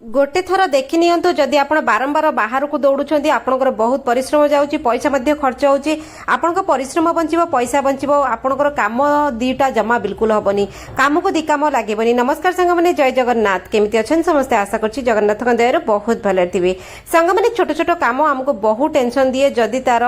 गोटे थर देखि नियंतु जदि आपण बारंबार बाहर को दौड़ुछंती आपनकर बहुत परिश्रम जाउची पैसा मध्ये खर्च होउची आपनकर परिश्रम बंचिबो पैसा बंचिबो आपनकर काम दीटा जमा बिल्कुल हबनी काम को दी काम लागेबनी। नमस्कार संग माने जय जगन्नाथ केमिति अछन समस्त आशा करछि जगन्नाथ का दयार बहुत भले थिबे। संग माने छोट छोट काम हमको बहुत टेंशन दिए जदि तार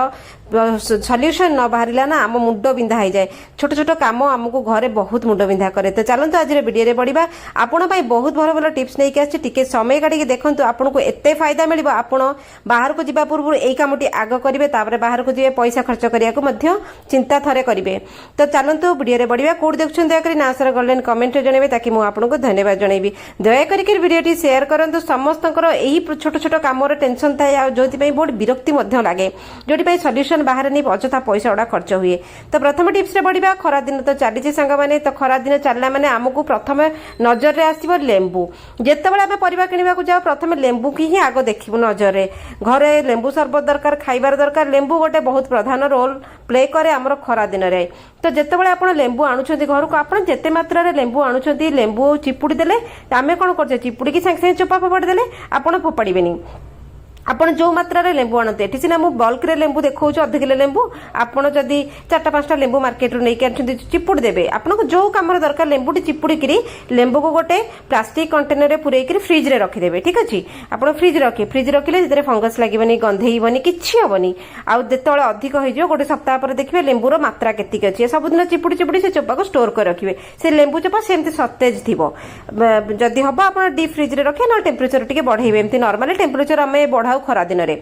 सॉल्यूशन न बाहरिला ना आम मुंड बिंधा हो जाए छोट छोट काम हमको घरे बहुत मुंड बिंधा करे। तो चलते आज वीडियो रे बढ़िबा आपण पई बहुत भल भल टिप्स नै के आछि टिके समय काढी देखंतु आपनको एते फायदा मिलिबो। आपण बाहर को जिबा पूर्व एई कामटी आग करिवे तापर बाहर को जिवे पैसा खर्च करिया को मध्य चिंता थरे करिवे। तो चलंतु वीडियो रे बढ़िबा कोड देखछन दया करी ना सर गोल्डन कमेंट रे जणेबे ताकि मु आपनको धन्यवाद जणेबी। दया करी वीडियोटी शेयर करंतु समस्तंकर एही छोट छोट काम रे टेंशन थाए आ जोति पई बहुत विरक्ति मध्य लागे जोति पई सॉल्यूशन बाहर नहीं अजथा पैसा गुड़ा खर्च हुए। तो प्रथम टिप्स रे बढ़िबा खरा दिन तो चली सांग माने तो खरा दिन चलला माने आमको प्रथम नजर रे आसीबो लेंबू। जेतेबेले आमे परिबा किनिबा को जाओ प्रथम लेंबू की ही आगो देखिबो नजर रे। घरे लेंबू शरबत दरकार खाइबार दरकार लेंबू गोटे बहुत प्रधान रोल प्ले करे हमर खरा दिन रे। तो जेतेबेले आपण लेंबू आणुछंती घर को आपण जेते मात्रा रे लेंबू आणुछंती लेंबू चिपुडी देले आमे कोन करछे चिपुडी की संग संग चोपा फोपाडी देले आपण फोपाडीबेनी आपण जो मात्रा रे लेंबू आणते एठी सिना मु बल्क रे लेंबू देखौछ अधि किलो लेंबू आपण जदी 4-5टा लेंबू मार्केट रो नै के आछंती चिपुड देबे आपण को जो काम रे दरकार लेंबूटी चिपुडी करी लेंबू को गोटे प्लास्टिक कंटेनर रे पुरै करी फ्रिज रे रखि देबे। ठीक अछि आपण फ्रिज रखिले जेतरे फंगस लागीबनी गंधेइबनी किछि हबनी आ जेतळे अधिक होई जो गोटे सप्ताह पर देखिबे लेंबू रो मात्रा केतिक अछि सब दिन चिपुडी से चोपा को स्टोर कर रखिबे से लेंबू चोपा सेमति सतेज थिबो। जदी हबा आपण डीप फ्रिज रे रखे न टेंपरेचर टिके बढ़ाइबे एमति नॉर्मली टेंपरेचर हमें बढ़ाऊ खरा दिन रे।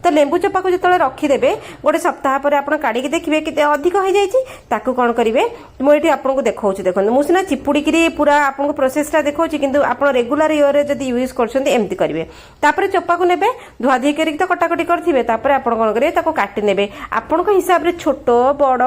तो लेंबू चोपा को जितले रखिदेबे गोटे सप्ताह पर आपण काढी के देखिबे कि अधिक हो जाईची ताकू कोन करिवे मु एठी आपन को देखौछि देखन मु सिना चिपुडी करी पूरा आपन को प्रोसेस टा देखौछि किंतु आपण रेगुलर इयर रे जदी यूज करछन्ती एम्ति करिवे। तापर चोपा को नेबे धुआ धुई करी तो कटाकटी करथिबे तापर आपण कोन करिवे ताको काटि नेबे आपण को हिसाब रे छोट बड़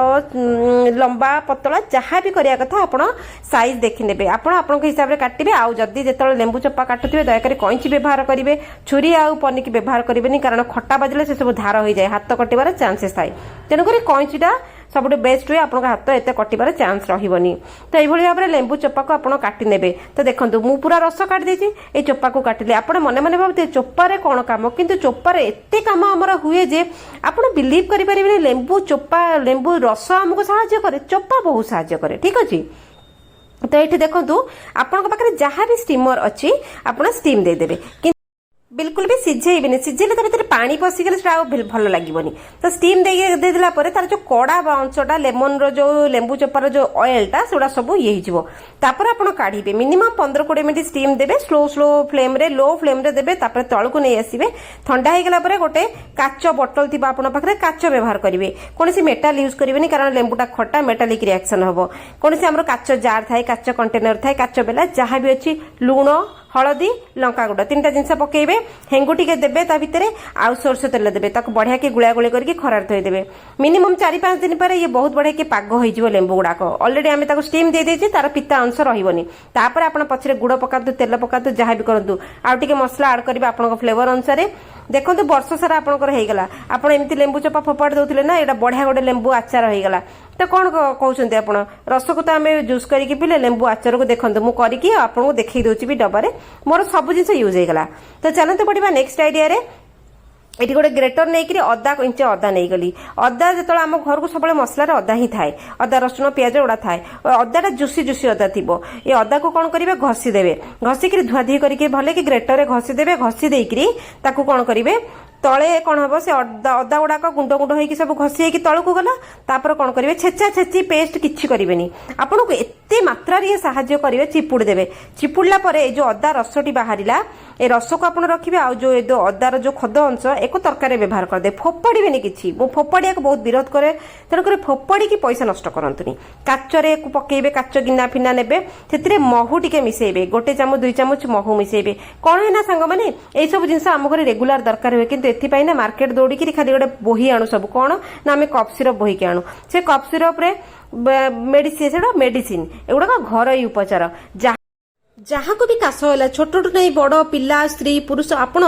लंबा पतला जहा भी करिया कथा आपण साइज देखि नेबे आपण को हिसाब रे काटिबे। आ जदी जेतले लेंबू चोपा काटुथिबे दया करी कैंची व्यवहार करिवे छुरी आ पनिकी व्यवहार करिवे कारण खट्टा बाजले से सब धार हो जाए हाथ कटिबार चांसेस थाए तेणुक कैंचीटा सबुठ बेस्ट हुए आपन हाथ एत कटिबार चांस रहिबनी। तो यही भाव में लेंबू चोपा को आपन काटि नेबे। तो देखंतु मु पूरा रस काटि देछि ए चोपा को काटिले आपन मने मने भाबते चोपारे कोन काम किंतु चोपारे एते काम हमर हुए जे आपन बिलीव करि परिबे लेंबू चोपा लेंबू रस हमको सहायता करे चोपा बहुत सहायता करे। ठीक अछि तो ये देखंतु आपन पाखरे जहाँ भी स्टीमर अच्छी आपन स्टीम दे देबे बिल्कुल भी सिझेइबेनी सिझेले तो भीतर पानी पसिगले सेटा भल लागिबनी। तो स्टीम दे देला परे तार जो कड़ा अंशटा लेमन रो जो लेंबू चोपार जो ऑयलटा सेटा सब ये हिजिवो तापर आपण काढिबे मिनिमम 15-20 मिनिट स्टीम देबे स्लो फ्लेम रे लो फ्लेम रे देबे तापर तळकु नै आसीबे ठंडा हे गेला परे गोटे काच बोतल थिबा आपण पाखरे काच व्यवहार करिवे कोनसी मेटल यूज करिवेनी कारण लेंबूटा खट्टा मेटालिक रिएक्शन हबो कोनसी हमरो काच जार थाए काच कंटेनर थाए काच बेला जहां भी अछि लूण हलदी लंका गुंड 3टा जिनस पकेबे हेंगु टिके देबे ता भितरे आउ सरसो तेल देबे ताको बढ़िया के गुळा गुळे करके खरार थई देबे मिनिमम 4-5 दिन पर ये बहुत बढ़िया के पाग होई जिवो लेंबू गुडा को ऑलरेडी हमें ताको स्टीम दे देछि तार पिता अंश रहिबनी। तापर आपण पछरे गुड़ पकातु तेल पकातु जहां भी करंतु आउ टिके मसला ऐड करबे आपन को फ्लेवर अनुसार देखो वर्ष सारा आपनकर हेगला आपण एमती लेंबू चोपा फोपाड़ दउथिले ना एटा बढ़िया गोटे लेंबू आचार हेगला। तो कौन कहते आपण रस को तो आम जूस करके पीले लेंबू आचार को देखो मुझे करके आपको देखई दूसरी भी डबारे मोर सब जिन यूज होगा। तो चलते पड़ा नेक्स्ट आइडिया रे एटी गोटे ग्रेटर नहीं अदा इंचे अदा नहीं गली अदा जो आम घर को सब मसला अदा ही थाए अदा रसुण पियाज गुड़ा थाए अदाटा जुसी जुसी अदा थी ये अदा को कौन करेंगे घसी देवे घसिक धुआ धुई करके भले कि ग्रेटर रे घसी देवे घसी देकरी ताकू कौन करेंगे तले कौन हम से अदा गुड़ाक गुंड गुंड होगी सब घसी होगी तल को गला तापर कौन करेंगे छेचा छेची पेस्ट किछि करेंगे आपन को एते मात्रा रे सहायता करेंगे चिपुड़ देवे चिपुड़ला परे जो अदा रसटी बाहरिला ए रस को आपन रखिबे आ जो अदार जो खद अंश एको तरकारी व्यवहार कर दे फोपाड़ीबेनी किछि मो फोपाड़िया को बहुत विरोध करे तेणु कर फोपाड़ी की पैसा नष्ट करंतुनी काचरे को पकेबे काच गिना फिना नेबे सेतिरे महू टिके मिसेइबे 1 चामच 2 चामच महू मिसेइबे कोन है ना संग माने ए सब जिंस हम घरे रेगुलर दरकार होय किंतु एथि पई ना मार्केट दौड़ी कि खाली गोटे बोही आणु सब कोन ना हमें कफ सिरप बोही के आणु से कफ सिरप रे मेडिसिन एगुड़ा घर उपचार जहाँ को भी काश है छोट नहीं बड़ पिला स्त्री पुरुष आपण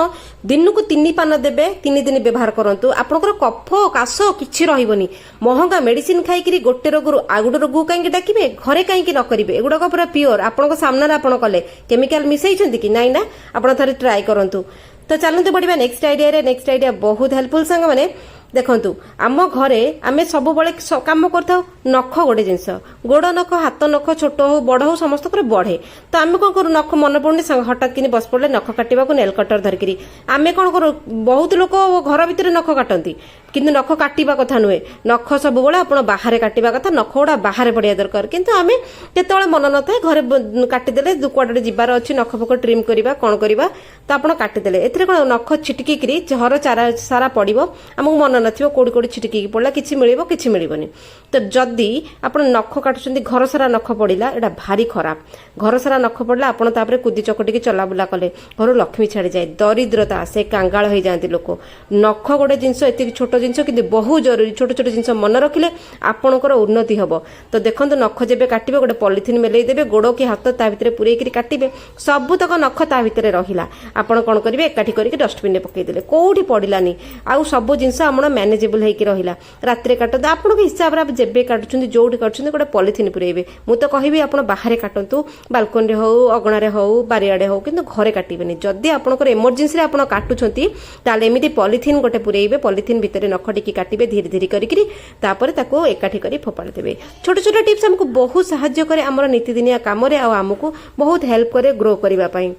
दिन को 3 पान देवे 3 दिन व्यवहार करंतु आपनकर कफ काश किछि रहिबनी महंगा मेडिसिन खाई गोटे रोग आ गोटे रोग कहीं डाकिबे घरे कहीं न करेंगे एगुड़ा पूरा प्योर आपण सामने आप कले केमिकाल मिसई कि नाई ना आप थे ट्राए करूँ। तो चलते बढ़िया नेक्स्ट आइडिया बहुत हेल्पफुल सांग मैंने देखंतु आम घरे आमे सब बळे काम करथाउ नख गोटे जिंस गोड़ नख हाथ नख छोट हो बड़ हो समस्त बढ़े तो आमे कोन करू नख मन पड़ने हठात कि बस पड़े नख काटिबा को नेल कटर धरिकी आमे कोन करू बहुत लोक घर भितर नख काटती किंतु नख काटिबा कथा नुहे नख सब बळे आपण बाहर काटिबा कथा नख गुड़ा बाहर पड़िया दरकार किंतु आमे केतबेले मन न थाए घरे काटिदेले कुआडे जिबार अछि नख फक ट्रिम करबा कोन करबा तो आपण काटिदेले एथिरे कोन नख छिटकी करी घर सारा पड़िबो हमहु मन नथिबो कोडी कोडी छिटकी पड़ला किछि मिलिबो किछि मिलिबोनी। तो जदी आपण नख काटुछंती घर सारा नख पड़िला एटा भारी खराब घर सारा नख पड़ला आपण तापरे कुदी चकटी के चला बुला कले घर लक्ष्मी छाड़ी जाए दरिद्रता से कांगाल हो जाती लोक नख गोटे जिनस एति छोट जिनस किंतु बहुत जरूरी छोट छोट जिनस मन रखिले आपणकर उन्नति हबो। तो देखंतु नख जेबे काटिबे गोटे पॉलिथिन मेलै देबे गोड़ की हाथ ता भितरे पुरै करी काटिबे सबुतक नख ता भितरे रहिला आपण कोन करिवे एकाठी करके डस्टबिन रे पकै देले कोठी पड़िलानी आउ सब जिनस हमर मैनेजेबल हेकी रहिला रात्रे काटत आपण के हिसाब रे जेबे काटुछंती जोडी काटुछंती गोटे पॉलिथिन पुरैबे मु तो कहबी आपण बाहर काटंतु बाल्कनी रे हो अगणा रे हो बारियाडे हो किंतु घरे काटिबेनी जदी आपणकर इमर्जेंसी रे आपण काटुछंती ताले एमिति पॉलिथिन गोटे पुरैबे पॉलिथिन भितरे नख टिकी काटिबे धीरे धीरे करिकरी तापर ताको एकाठी करी फोपाड़ देबे। छोट छोट टिप्स हमको बहुत सहाय्य करे हमर नीतिदिनिया काम रे आ हमको बहुत हेल्प करे ग्रो करबा पई।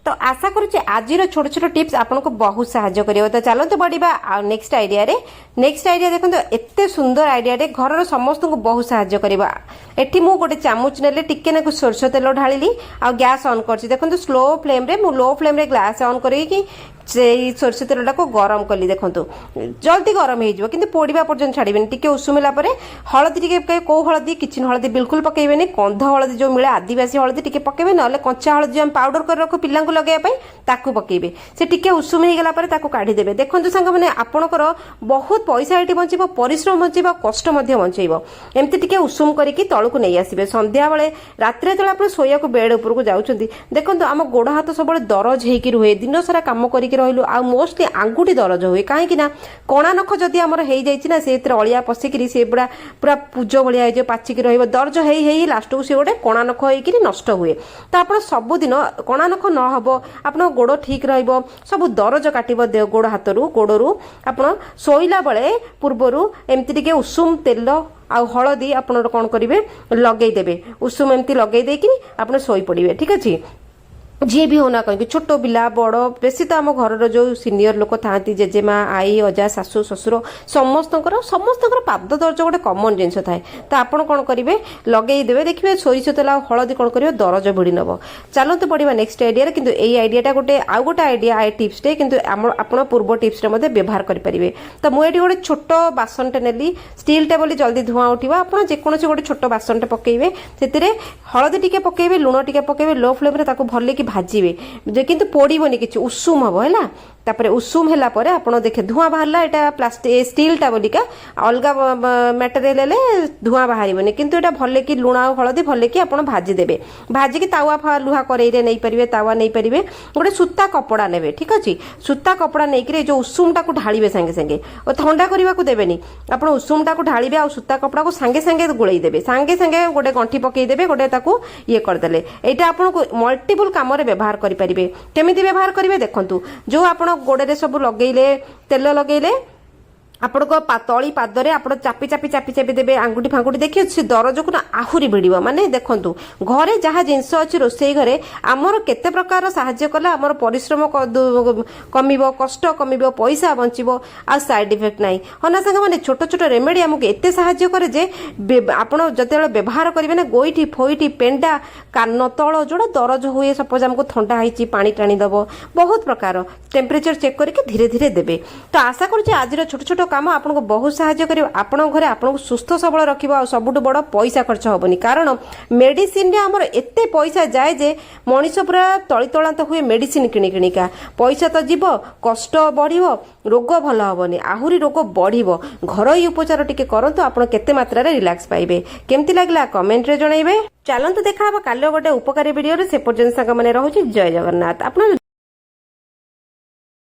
तो आशा करुचे आज छोट छोट टिप्स आपको बहुत सहाय्य करियो। तो चलते बढ़िया नेक्स्ट आइडिया देखो एते सुंदर आइडिया घर समस्त को बहुत सहाय्य करबा। एठी मु गोटे चामच नेले टिके ना सोरष तेल ढाली आ गैस ऑन करछि देखो स्लो फ्लेम रे मु लो फ्लेम रे गैस ऑन करी से सोरष तेल को गरम कली देखो जल्दी गरम हो कि पोड़ा पर्यंत छाड़बे टी उषुमिला हलदी टी कौ हलदी किचन हलदी बिल्कुल पकेबेनी कंध हलदी जो मिले आदिवासी हलदी टी पकेबे ना कंचा हलदी जो पाउडर कर रखु पिला लगे ताकू पकेबे से टी उषुम हो गला काढ़ीदेवे। देखो सांग मैंने आपणकर बहुत पैसा ये बचो परिश्रम बचेब कष्ट बचेब एमती टी उषुम करके तौक नहीं आसबे संध्या बेले रात जो शोया बेड उपरको जाऊँच देखो आम गोड़ हाथ सब दरज होकर रुहे दिन सारा कम कर रही आ मोस्टली आंगुठी दरज हुए कहीं कणा नख जदि आमर हो जाए से अलिया पशिकी से पूरा पूरा पूज भाया पाचिकी रही दर्ज हो लास्ट को सी गोटे कणा नख होकर नष्ट हुए। तो आप सबुदिन कणा नख न हम आप गोड़ ठीक सब दरज काट गोड़ हाथ गोड़ू आप शोला बेले पूर्वर एमती उषुम तेल आ हलदी आप कौन करेंगे लगेदेवे उषुम एमती लगेदे आप शोई पड़े ठीक अच्छे जी भी होना कहीं छोट पिला बड़ बेसी तो आम घर जो सीनियर लोक था जेजेमा आई अजा शाशु शशुर समस्त पाद दर्ज गोटे कमन जिनस थाए। तो आप कौन करेंगे लगेदेवे देखिए सोरिष तेल हलदी कौन करेंगे दरज भिड़ी नब। चलते बढ़िया नेक्स्ट आइडिया किंतु यही आइडियाटा गोटे आउ गोटे आइडिया टिप्सटे किंतु आप पूर्व टिप्स व्यवहार करेंगे। तो मुझे गोटे छोट बासनटे नेली स्टीलटे बोली जल्दी धुआं उठा आप जेकोसी गोटे छोट बासनटे पकेबे से हलदी टिके पकेबे लुण टिके पकेबे लो फ्लेम रे भल भाजबे किंतु पोड़बनी कि उषुम हम है तापर उषुम है आप देखे धुआं बाहर यहाँ प्लास्टिक स्टीलटा बोलिका अलग मटेरियल धुआं बाहर किंतु यहाँ भले कि लुण हलदी भले कि आप भाजीदेवे भाजिकी तावा फा लुहा करेई नहीं पारे तावा नहीं पारे गोटे सूता कपड़ा ने ठीक अच्छे सूता कपड़ा नहीं जो उषुमटा को ढालिबे सांगे सांगे और ठंडा करने को देवेनी आप उषुमटा को ढालिबे आ सूता कपड़ा को सांगे सांगे गोलई देवे सांगे सांगे गोटे गंठी पकईदेवे गोटे ये करदे यहाँ आपको मल्टीपल काम व्यवहार करेंगे। केमिति व्यवहार करेंगे देखो जो आप गोड़े सब लगेले तेल लगेले आपण तली पादरे आप चापी चापी चापी चापी देवे आंगुठी फांगुठी देखिए से दरज को आहुरी भिड़ माने देखु घरे जहाँ जिनस अच्छी रोसई घरे आमर केते प्रकार साहाय्य कला आमर परिश्रम कमिब कष्ट कमिब पैसा बंचिब आ साइड इफेक्ट नाई हना सांग मैंने छोट छोट रेमेडी आमको एत साहाय्य करे जे आप जो व्यवहार करेंगे ना गोईठी फोईठी पेंडा कान तल जोड़ा दरज हुए सपोज आमको थंडा होती पानी टाणी दब बहुत प्रकार टेम्परेचर चेक करके धीरे धीरे देवे। तो आशा करुचे आज छोट छोट काम आपको बहुत साहाय्य करियो आपण घरे आपन सुस्थ सबल रखिबो आ सबुठ बड़ पैसा खर्च होबनी कारण मेडिसिन रे हमर एते पैसा जाए जे मनीष पूरा तली तलांत हुए मेडिसिन किणी किणिका पैसा तो जीव कष्ट बढ़िबो रोग भल होबनी आहुरी रोग बढ़िबो घरोई उपचार टिके करंतु आपण केते मात्रा रे रिलैक्स पाइबे केमती लागला कमेंट रे जणाइबे चलंतु देखा कालो गोटे उपकारी वीडियो रे से पर्यंत संग माने रहउची जय जगन्नाथ आपण